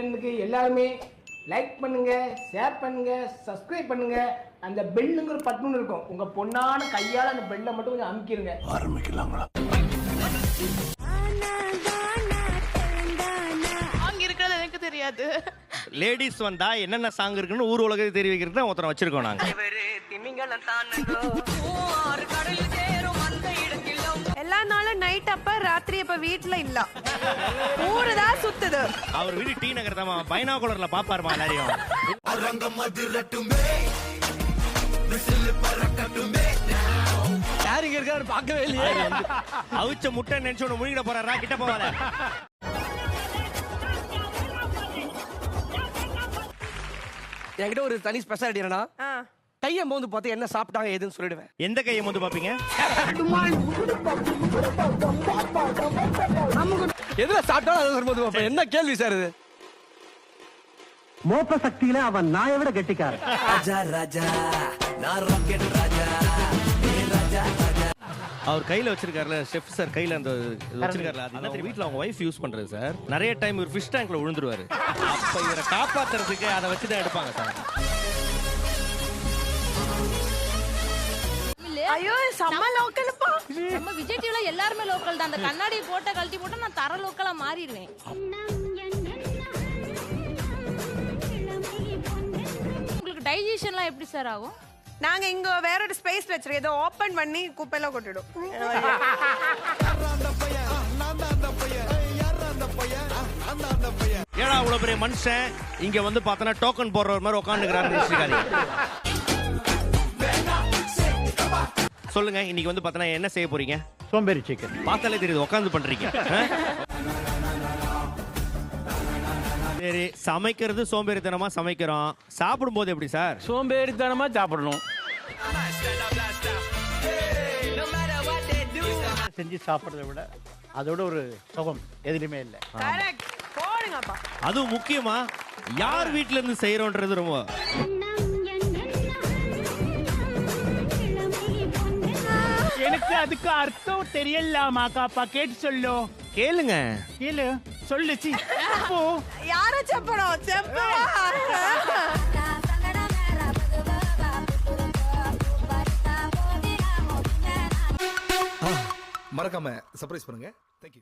சேனலுக்கு எல்லாருமே லைக் பண்ணுங்க, ஷேர் பண்ணுங்க, சப்ஸ்கிரைப் பண்ணுங்க. அந்த பெல்லுங்கிற பட்டன் இருக்கும், உங்க பொண்ணான கையால அந்த பெல்லை மட்டும் கொஞ்சம் அமுக்கிடுங்க. ஆரம்பிக்கலாங்களா? சாங் இருக்கிறது எனக்கு தெரியாது. லேடிஸ் வந்தா என்னென்ன சாங் இருக்குன்னு ஊர் உலகத்தை தெரிவிக்கிறது தான் ஒருத்தர் வச்சிருக்கோம் நாங்க. எல்லா நாளும் நைட் அப்ப ராத்திரி அப்ப வீட்ல இல்ல, ஊருதான் சுத்துது. அவர் வீடு டி நகர் தான், பைனாகுலர்ல பாப்பாருமா எல்லாரையும். யாருங்க இருக்காரு பார்க்கவே இல்லையே. அவிச்ச முட்டை நினைச்சு ஒண்ணு முழுகிட போறாரா, கிட்ட போவாத. என்கிட்ட ஒரு தனி ஸ்பெஷாலிட்டி என்னன்னா, கையை மோந்து பார்த்து என்ன சாப்பிட்டாங்க ஏதுன்னு சொல்லிடுவேன். எந்த கையை வந்து பாப்பீங்க? எதுல சாப்பிட்டாலும் அதை மோந்து பார்ப்பேன். என்ன கேள்வி சார் இது? மோப்ப சக்தியில அவன் நாயை விட கெட்டிக்காரன். ராஜா ராஜா நான் ராக்கெட் ராஜா. அவர் கையில வச்சிருக்காருல, ஷெஃப் சார் கையில அந்த வச்சிருக்காருல, அது வீட்ல அவங்க வைஃப் யூஸ் பண்றது சார். நிறைய டைம் இவர் ஃபிஷ் டேங்க்ல விழுந்துருவாரு. அப்ப இவரை காப்பாத்துறதுக்கு அதை வச்சு தான் எடுப்பாங்க சார். ஐயோ செம்ம லோக்கல்ப்பா. நம்ம விஜய் டிவில எல்லாருமே லோக்கல் தான். அந்த கண்ணாடி போட்ட கழட்டி போட்டு நான் தர லோக்கலா மாறிடுவேன். உங்களுக்கு டைஜஷன்லாம் எப்படி சார் ஆகும்? நாங்க இங்க வேற ஒரு ஸ்பேஸ் வச்சிருக்கோம், இதை ஓபன் பண்ணி குப்பையில கொட்டிடும். ஏடா அவ்வளவு பெரிய மனுஷன் இங்க வந்து பார்த்தனா டோக்கன் போடுற மாதிரி உட்காந்துக்கிறாரு. சொல்லுங்க, இன்னைக்கு வந்து பார்த்தனா என்ன செய்ய போறீங்க? சோம்பேறி சிக்கன். பார்த்தாலே தெரியுது உட்காந்து பண்றீங்க. சரி, சமைக்கிறது சோம்பேறித்தனமா சமைக்கிறோம். சாப்பிடும் போது எப்படி சார்? சோம்பேறித்தனமா சாப்பிடணும். செஞ்சு சாப்பிடுறத விட அதோட ஒரு சுகம் எதுலையுமே இல்லை. கரெக்ட், போடுங்கப்பா. அதுவும் முக்கியமா யார் வீட்ல இருந்து செய்யறோன்றது ரொம்ப. எனக்கு அதுக்கு அர்த்தம் தெரியலாமா காப்பா? கேட்டு சொல்லு. கேளுங்க. கேளு, சொல்லுச்சு. யார செப்பணும் செப்பா. மறக்காம சர்ப்ரைஸ் பண்ணுங்க. தேங்க்யூ.